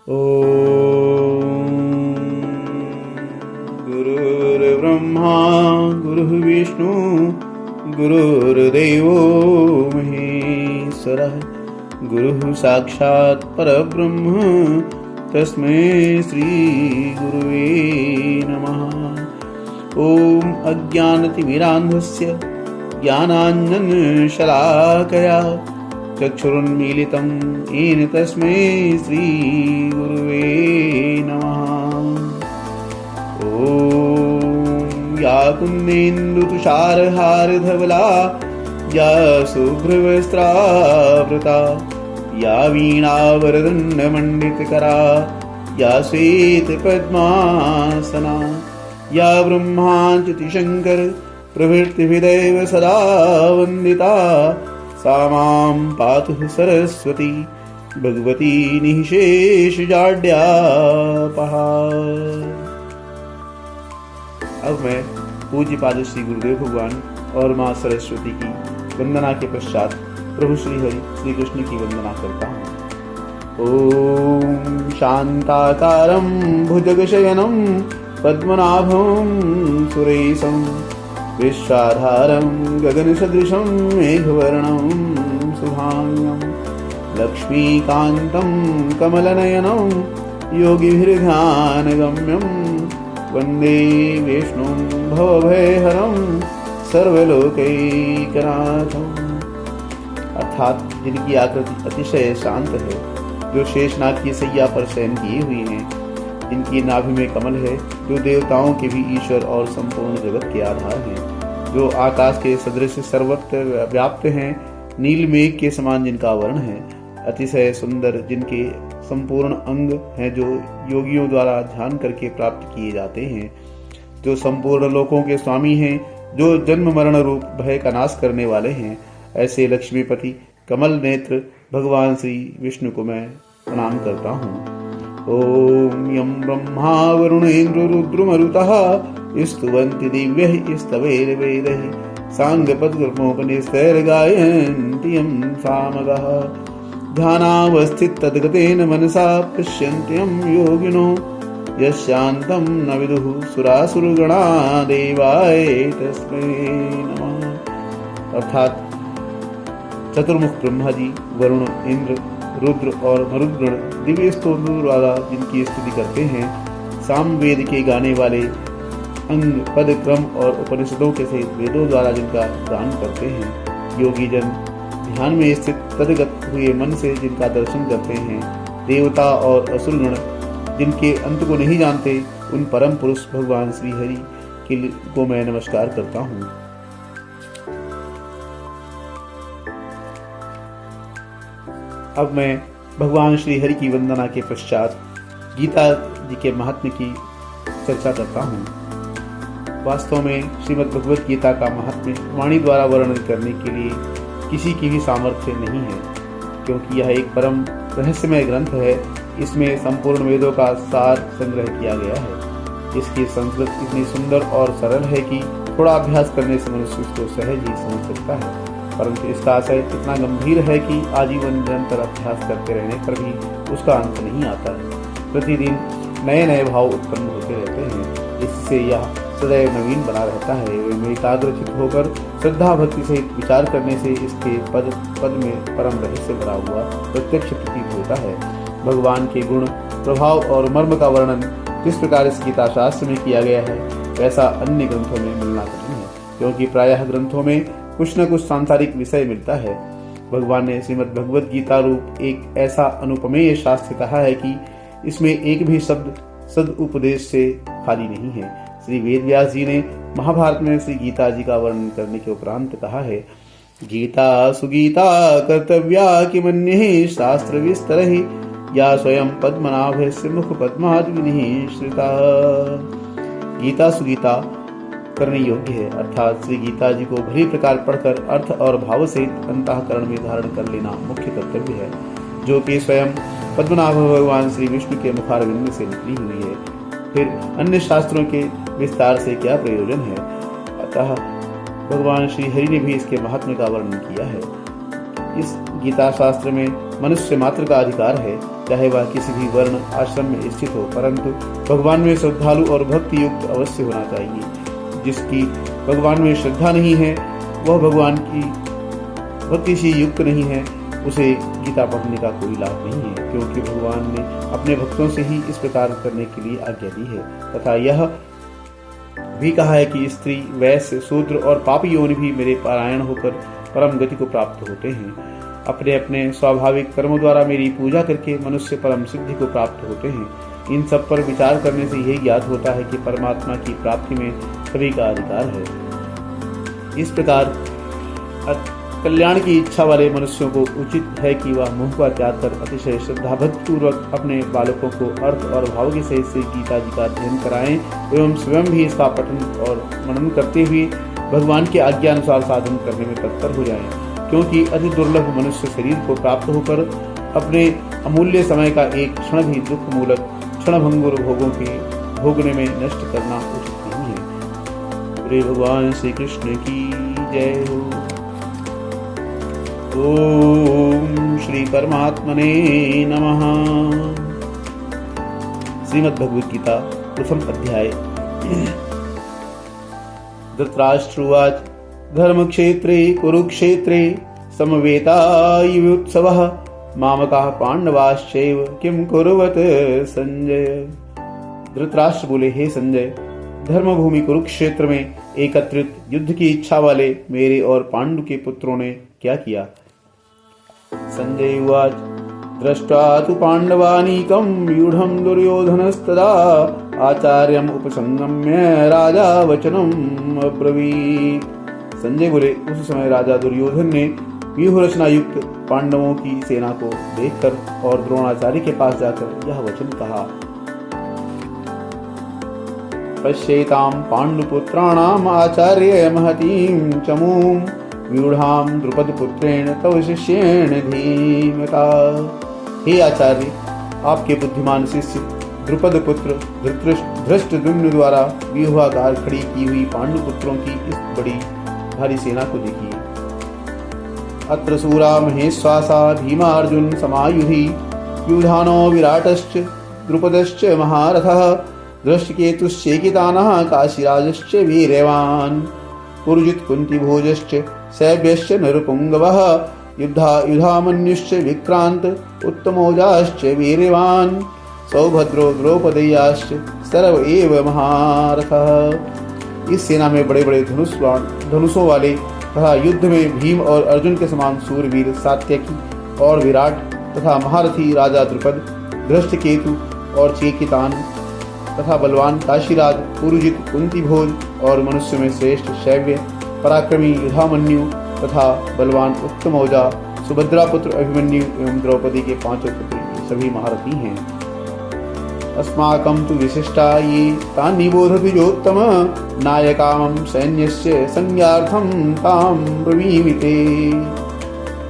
ॐ गुरुर्ब्रह्मा गुरुर्विष्णु गुरुर्देवो महेश्वरः गुरुः साक्षात् परब्रह्म तस्मै श्री गुरुवे नमः। ॐ अज्ञानतिमिरान्धस्य ज्ञानाञ्जनशलाकया चक्षुरुन्मीलितं येन तस्मै श्रीगुरुवे नमः। ॐ या कुन्देन्दुतुषारहारधवला या शुभ्रवस्त्रावृता या वीणावरदण्डमण्डितकरा या श्वेतपद्मासना या ब्रह्माच्युतिशङ्कर प्रभृतिभिदेव सदा वन्दिता सा मां पातु सरस्वती भगवती निःशेषजाड्यापहा। अब मैं पूज्य पाद श्री गुरुदेव भगवान और माँ सरस्वती की वंदना के पश्चात प्रभु श्री हरि श्री कृष्ण की वंदना करता हूँ। ओम शांताकारं भुजगशयनं पद्मनाभं सुरेशं विश्वाधारं गगनसदृशं मेघवर्णं शुभांगं लक्ष्मीकान्तं कमलनयनं योगिभिर्ध्यानगम्यं वन्दे विष्णुं भवभयहरं सर्वलोकैकनाथम्। अर्थात जिनकी आकृति अतिशय शांत है, जो शेषनाग की सैया पर शयन किए हुए हैं, जिनकी नाभि में कमल है, जो देवताओं के भी ईश्वर और संपूर्ण जगत के आधार हैं, जो आकाश के सदृश सर्वत्र व्याप्त हैं, नील मेघ के समान जिनका वर्ण है, अतिशय सुंदर जिनके संपूर्ण अंग हैं, जो योगियों द्वारा ध्यान करके प्राप्त किए जाते हैं, जो संपूर्ण लोकों के स्वामी हैं, जो जन्म मरण रूप भय का नाश करने वाले हैं, ऐसे लक्ष्मीपति कमल नेत्र भगवान श्री विष्णु को मैं प्रणाम करता हूँ। ओम यम ब्रह्मा वरुणेन्द्र रुद्रमरुतः स्तुवन्ति दिव्यैः स्तवैर्वेदैः साङ्गपद्मोपनिषदैर्गायन्ति यं सामगाः ध्यानावस्थिततद्गतेन मनसा पश्यन्ति यं योगिनो यस्यान्तं न विदुः सुरासुरगणा देवाय तस्मै नमः। अर्थात चतुर्मुख ब्रह्मा जी, वरुण, इंद्र, रुद्र और मरुद्गण दिव्य स्तोत्र द्वारा जिनकी स्तुति करते हैं, सामवेद के गाने वाले अंग पद क्रम और उपनिषदों के सहित वेदों द्वारा जिनका गान करते हैं, योगी जन ध्यान में स्थित तदगत हुए मन से जिनका दर्शन करते हैं, देवता और असुरगण जिनके अंत को नहीं जानते, उन परम पुरुष भगवान श्री हरि को मैं नमस्कार करता हूँ। अब मैं भगवान श्री हरि की वंदना के पश्चात गीता जी के महात्म्य की चर्चा करता हूँ। वास्तव में श्रीमद् भगवत गीता का महात्म्य वाणी द्वारा वर्णन करने के लिए किसी की भी सामर्थ्य नहीं है, क्योंकि यह एक परम रहस्यमय ग्रंथ है। इसमें संपूर्ण वेदों का सार संग्रह किया गया है। इसकी संस्कृत इतनी सुंदर और सरल है कि थोड़ा अभ्यास करने से मनुष्य इसको सहज ही समझ सकता है, परंतु इसका आशय इतना गंभीर है कि आजीवन निरंतर अभ्यास करते रहने पर भी उसका अंत नहीं आता है। प्रतिदिन नए नए भाव उत्पन्न होते रहते हैं, इससे यह सदैव नवीन बना रहता है एवं एकाग्रचित होकर श्रद्धा भक्ति सहित विचार करने से इसके पद पद में परम रहस्य भरा हुआ प्रत्यक्ष प्रतीत होता है। भगवान के गुण, प्रभाव और मर्म का वर्णन जिस प्रकार इस गीता शास्त्र में किया गया है, वैसा अन्य ग्रंथों में मिलना कठिन है, क्योंकि प्रायः ग्रंथों में कुछ न कुछ सांसारिक विषय मिलता है। भगवान ने श्रीमद् भगवत गीता रूप एक ऐसा अनुपमेय शास्त्र कहा है कि इसमें एक भी शब्द सदुपदेश से खाली नहीं है। श्री वेदव्यास जी ने महाभारत में श्री गीता जी का वर्णन करने के उपरांत कहा है, गीता सुगीता कर्तव्या किमन्यः शास्त्र विस्तरहि या स्वयं पद्मनाभस्य मुख पद्माद्विनिः श्रिता। गीता सुगीता करने योग्य है, अर्थात श्री गीता जी को भली प्रकार पढ़कर अर्थ और भाव सहित अंतःकरण में धारण कर लेना मुख्य कर्तव्य है, जो कि स्वयं पद्मनाभ भगवान श्री विष्णु के मुखारविंद से निकली हुई है। फिर अन्य शास्त्रों के विस्तार से क्या प्रयोजन है। अतः भगवान श्री हरि ने भी इसके महात्म्य का वर्णन किया है। इस गीता शास्त्र में मनुष्य मात्र का अधिकार है, चाहे वह किसी भी वर्ण आश्रम में स्थित हो, परंतु भगवान में श्रद्धालु और भक्ति युक्त अवश्य होना चाहिए। जिसकी भगवान में श्रद्धा नहीं है, वह भगवान की भक्ति से युक्त नहीं है, उसे गीता पढ़ने का कोई लाभ नहीं है, क्योंकि भगवान ने अपने भक्तों से ही इस प्रकार करने के लिए आज्ञा दी है। तथा यह भी कहा है कि स्त्री, वैश्य, शूद्र और पापी योनि भी मेरे पारायण होकर परम गति को प्राप्त होते हैं। अपने अपने स्वाभाविक कर्मों द्वारा मेरी पूजा करके मनुष्य परम सिद्धि को प्राप्त होते हैं। इन सब पर विचार करने से यही ज्ञात होता है कि परमात्मा की प्राप्ति में सभी का अधिकार है। इस प्रकार कल्याण की इच्छा वाले मनुष्यों को उचित है कि वह मोह का त्याग कर अतिशय श्रद्धाभक्ति पूर्वक अपने बालकों को अर्थ और भाव के सहित से गीता जी का अध्ययन कराएं एवं स्वयं भी इसका पठन और मनन करते हुए भगवान की आज्ञा अनुसार साधन करने में तत्पर हो जाएं, क्योंकि अति दुर्लभ मनुष्य शरीर को प्राप्त होकर अपने अमूल्य समय का एक क्षण भी दुख मूलक क्षणभंगुर भोगों के भोगने में नष्ट करना उचित नहीं है। श्री भगवान श्री कृष्ण की जय हो। ओम श्री परमात्मने नमः। श्रीमद् भगवद गीता प्रथम अध्याय। धृतराष्ट्रोवाच धर्मक्षेत्रे कुरुक्षेत्रे समवेतायुत्सवः मामकाः पांडवाश्चैव किं कुर्वत संजय। धृतराष्ट्र बोले, हे संजय, धर्मभूमि कुरुक्षेत्र में एकत्रित युद्ध की इच्छा वाले मेरे और पांडु के पुत्रों ने क्या किया। संजय उवाच दृष्ट्वा तु पांडवानीकं व्यूढ़ं दुर्योधनस्तदा आचार्यम् उपसंगम्य राजा वचनम् अब्रवीत्। संजय बोले, उस समय राजा दुर्योधन ने व्यूह रचना युक्त पांडवों की सेना को देखकर और द्रोणाचार्य के पास जाकर यह वचन कहा। पश्येतां पांडुपुत्राणाम् आचार्य महतीं चमूं व्यूढ़ां द्रुपदपुत्रेण तव शिष्येण धीमता। हे आचार्य, आपके बुद्धिमान शिष्य द्रुपद पुत्र धृष्टद्युम्न द्वारा व्यूहाकार खड़ी की हुई पांडुपुत्रों की इस बड़ी भारी सेना को देखिए। अत्र सूरा महेश्वासा भीमार्जुन समायुधि व्यूधानो विराटश्च द्रुपदश्च महारथः दृष्टकेतुश्चेकितानः काशीराजश्च वीर्यवान् पुरुजित कुन्तीभोजश्च सैभ्यश्च नरपुङ्गवः युधामन्युश्च विक्रांत उत्तमोजाश्च वीर्यवान् सौभद्रो द्रौपदेयाश्च सर्व एव महारथः। इस सेना में बड़े बड़े धनुषों वाले तथा युद्ध में भीम और अर्जुन के समान सूरवीर सात्यकी और विराट तथा महारथी राजा द्रुपद, धृष्टकेतु और चेकितान तथा बलवान काशीराज, पुरुजित कुंतीभोज और मनुष्य में श्रेष्ठ शैव्य पराक्रमी युधामन्यु तथा बलवान उत्तमौजा सुभद्रा पुत्र अभिमन्यु एवं द्रौपदी के पांचों पुत्र सभी महारथी हैं। अस्माकं तु विशिष्टा ये तान् निबोधति योत्तम नायकामं सैन्यस्य संज्ञार्थं तां ब्रवीमि ते।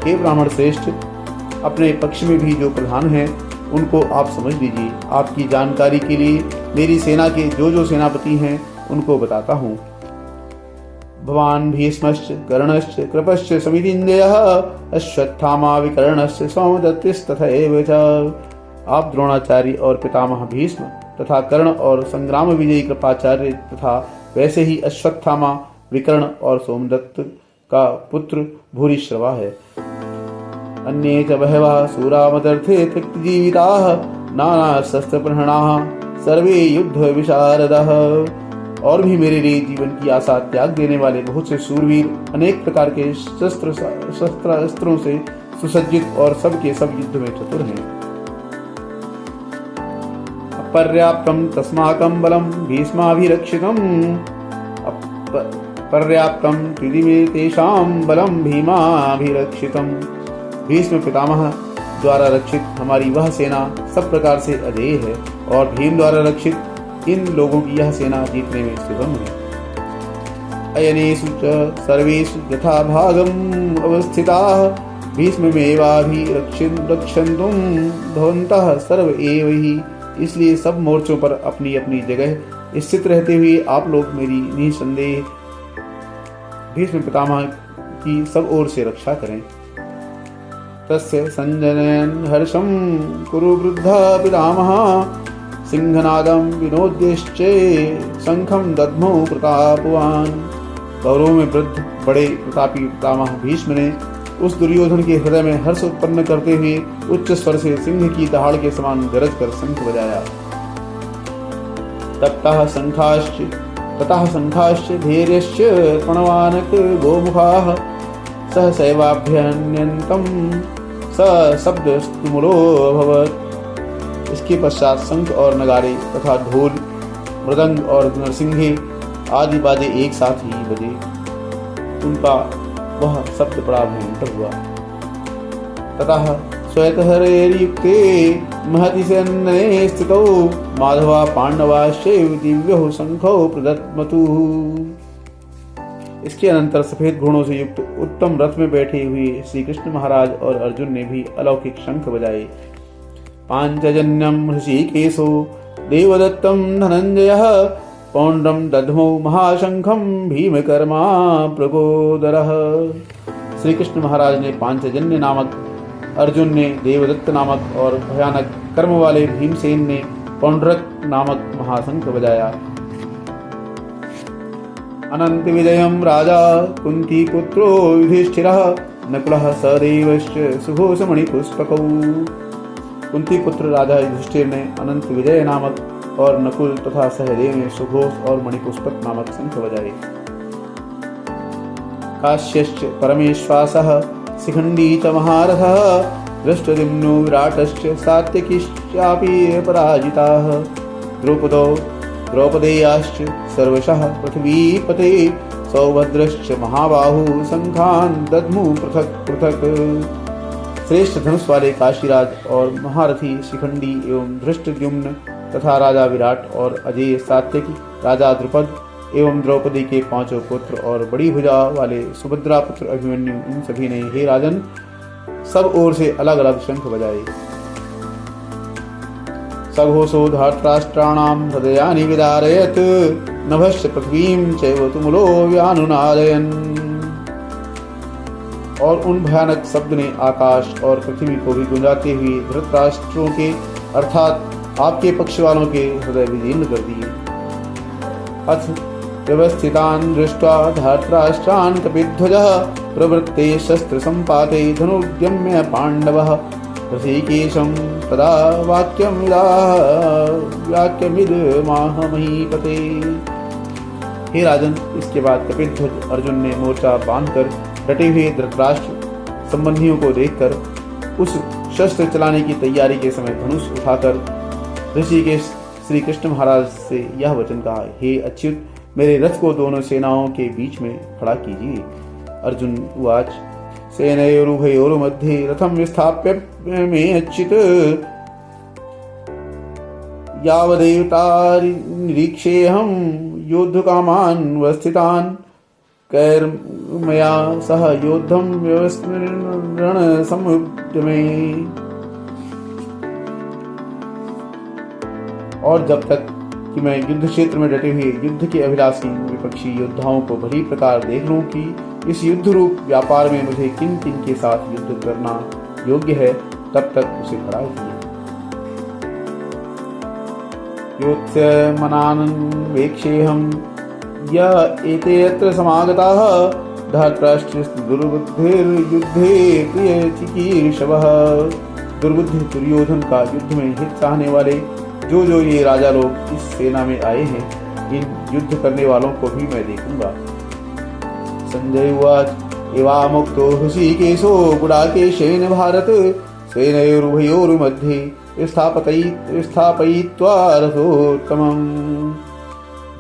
हे ब्राह्मण श्रेष्ठ, अपने पक्ष में भी जो प्रधान हैं उनको आप समझ लीजिए। आपकी जानकारी के लिए मेरी सेना के जो सेनापति हैं उनको बताता हूँ। भवान भीष्मश्च कर्णश्च कृपश्च समितिञ्जयः अश्वत्थामा विकर्णश्च सौमदत्तिस्तथैव च। आप द्रोणाचार्य और पितामह भीष्म तथा कर्ण और संग्राम विजयी कृपाचार्य तथा वैसे ही अश्वत्थामा, विकर्ण और सोमदत्त का पुत्र भूरिश्रवा है। अन्ये च बहवः सूरा मदर्थे त्यक्तजीविताः नानाशस्त्रप्रहरणाः सर्वे युद्ध विशारदः। और भी मेरे लिए जीवन की आशा त्याग देने वाले बहुत से सूरवीर अनेक प्रकार के शस्त्रों से सुसज्जित और सब के सब युद्ध में चतुर हैं। पर्याप्तम तस्माकं बलम भीष्माभिरक्षितम् पर्याप्तम त्रिदि में तेषां बलम भीमाभिरक्षितम्। भीष्म पितामह द्वारा रक्षित हमारी वह सेना सब प्रकार से अजेय है और भीम द्वारा रक्षित इन लोगों की यह सेना जीतने में सुगम है। अयनेषु च सर्वेषु यथा भागम् अवस्थिताः भीष्ममेवाभिरक्षन्तुं भवन्तः सर्व एव हि। इसलिए सब मोर्चों पर अपनी अपनी जगह स्थित रहते हुए आप लोग मेरी निसंदेह भीष्म पितामह की सब ओर से रक्षा करें। तस्य संजनयन् हर्षं कुरु वृद्धा पितामहः सिंहनादं विनोद्यश्चे शंखं दद्मौ प्रतापवान्। कौरवों में वृद्ध बड़े प्रतापी पितामह भीष्म ने उस दुर्योधन के हृदय में हर्ष उत्पन्न करते हुए उच्च स्वर से सिंह की दहाड़ के समान गरज कर शंख बजाया। ततः शंखाश्च धैर्यश्च प्रणवानक गोमुखाः सहसैवाभ्यन्यन्तं सशब्दस्तुमुलोऽभवत्। इसके पश्चात शंख और नगारे तथा ढोल मृदंग और नरसिंहे आदि बाजे एक साथ ही बजे। उनका वह शब्द बड़ा भयंकर हुआ। ततः श्वेतहरैर्युक्ते महति सैन्ये स्थितौ माधवा पांडवाश्चैव दिव्यौ शंखौ प्रदत्मतुः। इसके अनंतर सफेद घोड़ों से युक्त उत्तम रथ में बैठे हुए श्री कृष्ण महाराज और अर्जुन ने भी अलौकिक शंख बजाए। पांचजन्यम ऋषिकेशो देवदत्तम धनंजयः पौंड्रम दध्मौ महाशंखम भीमकर्मा प्रगोदरः। श्री कृष्ण महाराज ने पांचजन्य नामक, अर्जुन ने देवदत्त नामक और भयानक कर्म वाले भीमसेन ने पौंड्रक नामक महाशंख बजाया। अनंत विजयम राजा कुंती पुत्रो युधिष्ठिरः नकुलः सदेवश्च सुघोषमणि पुष्पकौ। कुंती पुत्र राजा युधिष्ठिर ने अनंत विजय नामक और नकुल तथा सहदेव ने सुघोष और मणिपुष्पक नामक शंख बजाए। काश्यश्च परमेश्वासः शिखंडी च महारथः दृष्टद्युम्नो विराटश्च सात्यकिश्चापि पराजिताः। द्रौपदेयाश्च सर्वशः पृथ्वीपते सौभद्रश्च महाबाहु शंखान् दद्मु पृथक पृथक। श्रेष्ठ धनुष वाले काशीराज और महारथी शिखंडी एवं धृष्टद्युम्न तथा राजा विराट और अजय सात्यकी, राजा द्रुपद एवं द्रौपदी के पांचों पुत्र और बड़ी भुजा वाले सुभद्रा पुत्र अभिमन्यु, इन सभी ने हे राजन सब ओर से अलग अलग शंख बजाए। सघोषो धार्तराष्ट्राणां हृदयानि विदारयत् नभश्च पृथ्वीं चैव तुमुलो व्यानुनादयन्। और उन भयानक शब्द ने आकाश और पृथ्वी को भी गुंजाते हुए धृतराष्ट्रों के अर्थात आपके पक्ष वालों के हृदय विदीर्ण कर दिए। अथ व्यवस्थितान् दृष्ट्वा धार्तराष्ट्रान् कपिध्वजः प्रवृत्ते शस्त्र संपाते धनुर्द्यम्य पांडवः ऋषिकेशं तदा वाक्यमिदमाह महीपते। हे राजन, इसके बाद कपिध्वज अर्जुन ने मोर्चा बांधकर डटे हुए धृतराष्ट्र संबंधियों को देखकर उस शस्त्र चलाने की तैयारी के समय धनुष उठाकर ऋषिकेश श्री कृष्ण महाराज से यह वचन कहा, हे अच्युत, मेरे रथ को दोनों सेनाओं के बीच में खड़ा कीजिए। अर्जुन उवाच, सेनयोरुभयोर्मध्ये रथं विस्थाप्य मे अच्युत यावदेवतानिरीक्षेऽहं योद्धकामान् वस्थितान् कैर्मया सह योद्धं व्यवस्मरण समुद्यमे। और जब तक कि मैं युद्ध क्षेत्र में डटे हुए युद्ध के अभिलाषी विपक्षी योद्धाओं को भली प्रकार देख लूं कि इस युद्ध रूप व्यापार में मुझे किन किन के साथ युद्ध करना योग्य है, तब तक उसे खड़ा किए। योत्स्यमनान्वेक्षेऽहं य एतेऽत्र समागताः धार्तराष्ट्रस्य दुर्बुद्धिर्युद्धे प्रियचिकीर्षवः। दुर्बुद्धि दुर्योधन का युद्ध में हित चाहने वाले जो ये राजा लोग इस सेना में आए हैं, इन युद्ध करने वालों को भी मैं देखूंगा। संजय उवाच, एवामुक्तो ऋषिकेशो गुडाकेशेन भारत सेनयोरुभयोर्मध्ये स्थापयित्वा रथोत्तमम्।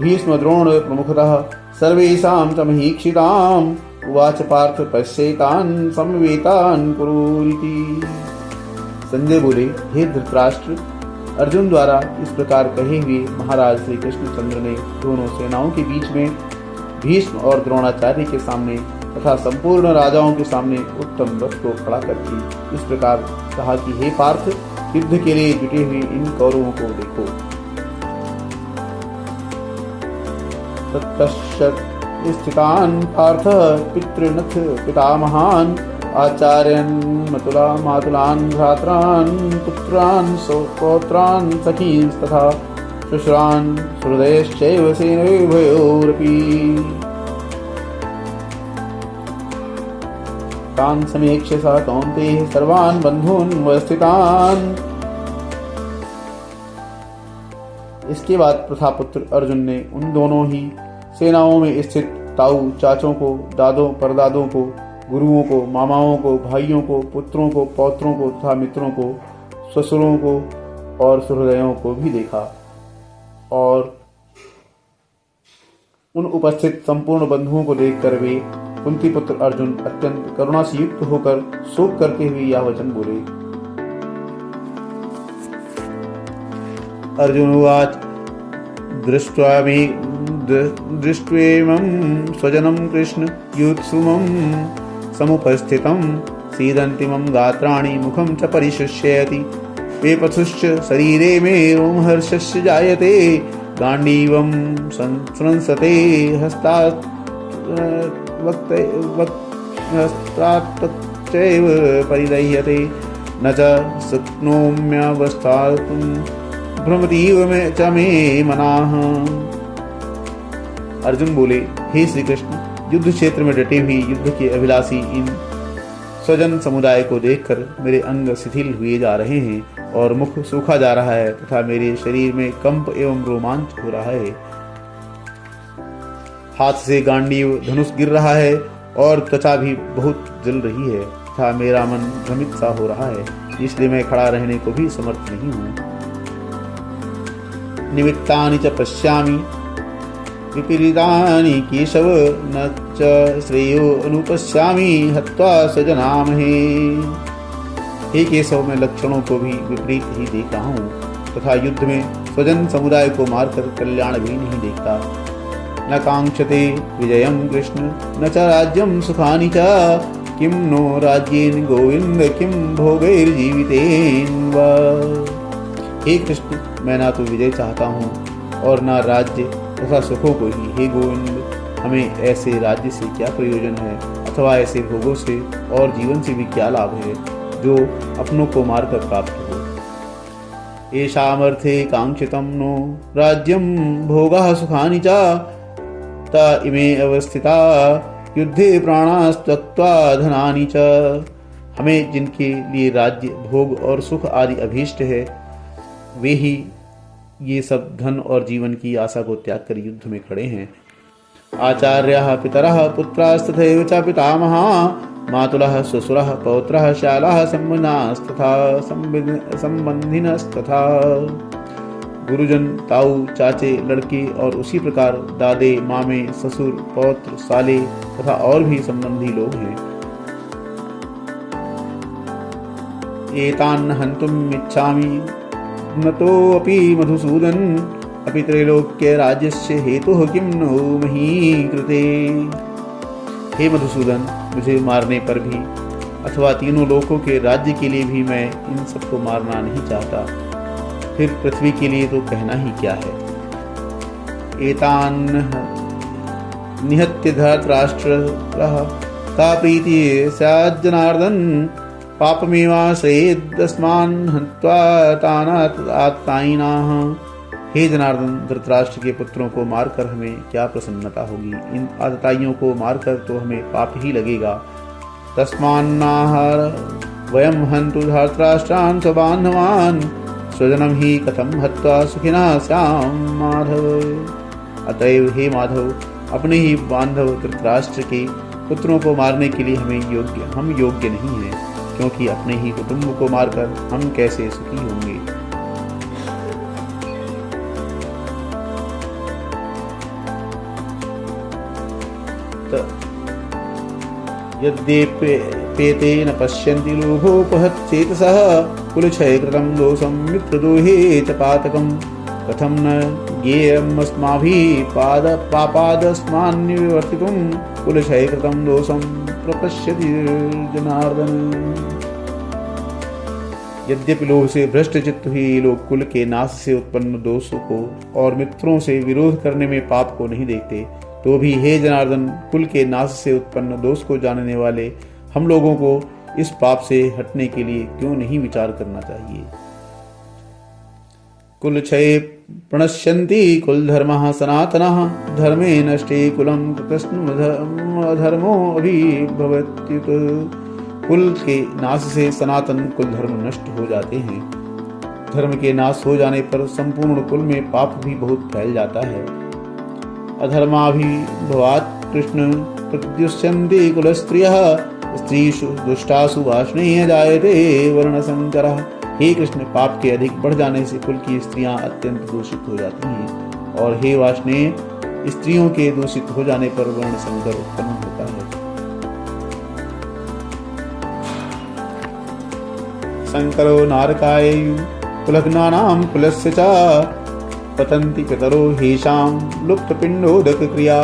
भीष्म द्रोण प्रमुखतः सर्वेषां च महीक्षिताम् उवाच पार्थ पश्येतान् समवेतान् कुरुरिति। संजय बोले, हे धृतराष्ट्र, अर्जुन द्वारा इस प्रकार कहे हुए महाराज श्री कृष्णचंद्र ने दोनों सेनाओं के बीच में भीष्म और द्रोणाचार्य के सामने तथा संपूर्ण राजाओं के सामने उत्तम रथ को खड़ा करके इस प्रकार कहा कि हे पार्थ, युद्ध के लिए जुटे हुए इन कौरवों को देखो। तत्पश्चात् स्थितान् पार्थ पितृनथ पितामहान् आचार्यन् मातुलान् भ्रात्रान् पुत्रान् पौत्रान् सखीन् तथा शुश्रान् सुहृदयश्चैव सेनयोरुभयोरपि तान् समीक्ष्य स कौन्तेय सर्वान् बन्धून् व्यवस्थितान्। इसके बाद प्रथापुत्र अर्जुन ने उन दोनों ही सेनाओं में स्थित ताऊ चाचों को, दादों परदादों को, गुरुओं को, मामाओं को, भाइयों को, पुत्रों को, पौत्रों को तथा मित्रों को, ससुरों को और सुहृदयों को भी देखा और उन उपस्थित संपूर्ण बंधुओं को देखकर वे कुंती पुत्र अर्जुन अत्यंत करुणा से युक्त होकर शोक करते हुए यह वचन बोले। अर्जुन उवाच दृष्ट्वेमं स्वजनं कृष्ण युत्सुमं समुपस्थितं सीदन्तिमं गात्राणि मुखं च परिशुष्यति वेपथुश्च शरीरे मे रोमहर्षस्य जायते गाण्डीवं संस्रंसते हस्तात् वक्त्राच्चैव परिदह्यते न च शक्नोम्यवस्थातुं भ्रमतीव च मे मनाः। अर्जुन बोले, हे श्री कृष्ण, युद्ध क्षेत्र में डटे हुए युद्ध के अभिलाषी इन स्वजन समुदाय को देखकर मेरे अंग शिथिल हुए जा रहे हैं और मुख सूखा जा रहा है तथा मेरे शरीर में कंप एवं रोमांच हो रहा है। हाथ से गांडीव धनुष गिर रहा है और त्वचा भी बहुत जल रही है तथा मेरा मन भ्रमित सा हो रहा है, इसलिए मैं खड़ा रहने को भी समर्थ नहीं हूँ। निमित्तानि च पश्यामि विपरीतानि केशव न च श्रेयो अनुपश्यामि हत्वा स्वजनामहे। हे केशव, मैं लक्षणों को भी विपरीत ही देख रहा हूँ तथा युद्ध में स्वजन समुदाय को मारकर कल्याण भी नहीं देखता। न कांक्षते विजयं कृष्ण न च राज्यं सुखानि च किं नो राज्येन गोविंद किं भोगैर्जीवितेन वा। हे कृष्ण, मैं ना तो विजय चाहता हूँ और ना राज्य तथा सुखों को ही। हे गोविंद, हमें ऐसे राज्य से क्या प्रयोजन है अथवा ऐसे भोगों से और जीवन से भी क्या लाभ है जो अपनों को मारकर प्राप्त हो। येषामर्थे कांक्षितं नो राज्यं भोगाः सुखानि च ता इमे अवस्थिता युद्धे प्राणास्त्यक्त्वा धनानि च। हमें जिनके लिए राज्य भोग और सुख आदि अभीष्ट है वे ही ये सब धन और जीवन की आशा को त्याग कर युद्ध में खड़े हैं। आचार्याः पितरः पुत्रास्तथैव च पितामहा मातुलः श्वशुरः पौत्रः शालाः संबंधास्तथा संबंधिनस्तथा। गुरुजन, ताऊ, चाचे, लड़के और उसी प्रकार दादे, मामे, ससुर, पौत्र, साले तथा और भी संबंधी लोग हैं। एतान् हन्तुम् इच्छामि न तोऽपि मधुसूदन अपि त्रैलोक्य राज्यस्य हेतुः किं नो मही कृते। हे मधुसूदन, मुझे मारने पर भी अथवा तीनों लोकों के राज्य के लिए भी मैं इन सबको मारना नहीं चाहता, फिर पृथ्वी के लिए तो कहना ही क्या है। एतान् निहत्य धृतराष्ट्रः का प्रीति स्यात् जनार्दन पापमेवाश्रयेदस्मान् हत्वा तान् आत्तायिनः। हे जनार्दन, धृतराष्ट्र के पुत्रों को मारकर हमें क्या प्रसन्नता होगी, इन आतताइयों को मारकर तो हमें पाप ही लगेगा। तस्मान्नाह वयं हन्तु धृतराष्ट्रान् स्वबान्धवान् स्वजनं हि कथं हत्वा सुखिनः स्याम माधव। अतएव हे माधव, अपने ही बांधव धृतराष्ट्र के पुत्रों को मारने के लिए हम योग्य नहीं हैं, क्योंकि अपने ही कुटुंब को मारकर हम कैसे सुखी होंगे। यद्येपेते न पश्यन्ति लोभोपहतचेतसः कुलक्षयकृतं दोषं मित्रद्रोहे च पातकं कथं न ज्ञेयमस्माभिः पापादस्मान् निवर्तितुं कुलक्षयकृतं दोषं प्रपश्यति जनार्दन। यद्यपि लोभ से भ्रष्ट चित्त हुए लोग कुल के नाश से उत्पन्न दोषों को और मित्रों से विरोध करने में पाप को नहीं देखते, तो भी हे जनार्दन, कुल के नाश से उत्पन्न दोष को जानने वाले हम लोगों को इस पाप से हटने के लिए क्यों नहीं विचार करना चाहिए। कुल क्षय प्रणश्यन्ति कुल धर्मः सनातनः धर्मे नष्टे कुलं कृष्णधर्मो अभिभवत्युत। कुल के नाश से सनातन कुल धर्म नष्ट हो जाते हैं। धर्म के नाश हो जाने पर संपूर्ण कुल में पाप भी बहुत फैल जाता है। अधर्माभिभवात् कृष्ण प्रद्युष्यन्ति कुल स्त्रियः स्त्रीषु दुष्टासु वाष्णेय जायते वर्णसंकरः। हे कृष्ण, पाप के अधिक बढ़ जाने से कुल की स्त्रियां अत्यंत दूषित हो जाती हैं और हे वाष्णेय, स्त्रियों के दूषित हो जाने पर वर्ण संकर उत्पन्न होता है। संकरो नारकाय कुलग्नानां कुलस्य च पतन्ति पितरो हेषां लुप्त पिंडोदक क्रिया।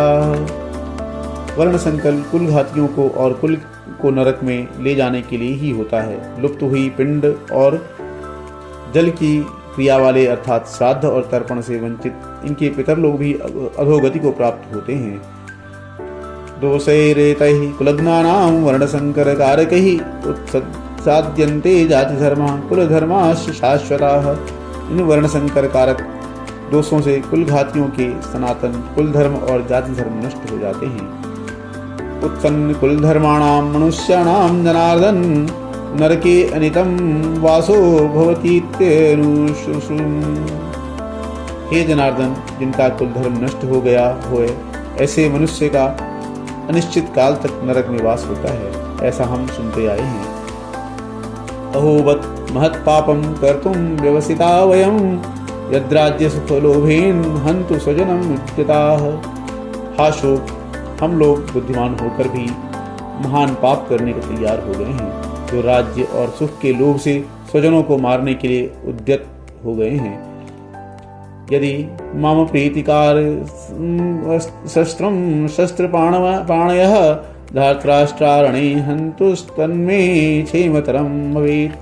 वर्ण संकल कुल घातियों को और कुल को नरक में ले जाने के लिए ही होता है। लुप्त हुई पिंड और जल की क्रिया वाले अर्थात श्राद्ध और तर्पण से वंचित इनके पितर लोग भी अधोगति को प्राप्त होते हैं। दोषैरेतैः कुलग्नानां वर्णसंकर कारकैः उत्साद्यन्ते जाति धर्मः कुल धर्माश्च शाश्वताः। इन वर्णसंकर कारक दोषों से कुल घातियों के सनातन कुल धर्म और जाति धर्म नष्ट हो जाते हैं। उत्सन्न कुल धर्माणां मनुष्याणां जनार्दन नरके अनितम वासो भवतीत्यनुशुश्रुम। हे जनार्दन, जिनका कुल धर्म नष्ट हो गया होए ऐसे मनुष्य का अनिश्चित काल तक नरक में वास होता है, ऐसा हम सुनते आए हैं। अहोवत महत् पापम कर्तुम व्यवसिता वयम यद्राज्य सुखलोभेन हन्तु स्वजनम उच्यताः। हाशोक, हम लोग बुद्धिमान होकर भी महान पाप करने को तैयार हो गए हैं, जो राज्य और सुख के लोभ से स्वजनों को मारने के लिए उद्यत हो गए हैं। यदि मम प्रीतिकार शस्त्रम शस्त्र पाणयः धार्तराष्ट्रारणे हन्तुस्तन्मे क्षेमतरं भवेत्।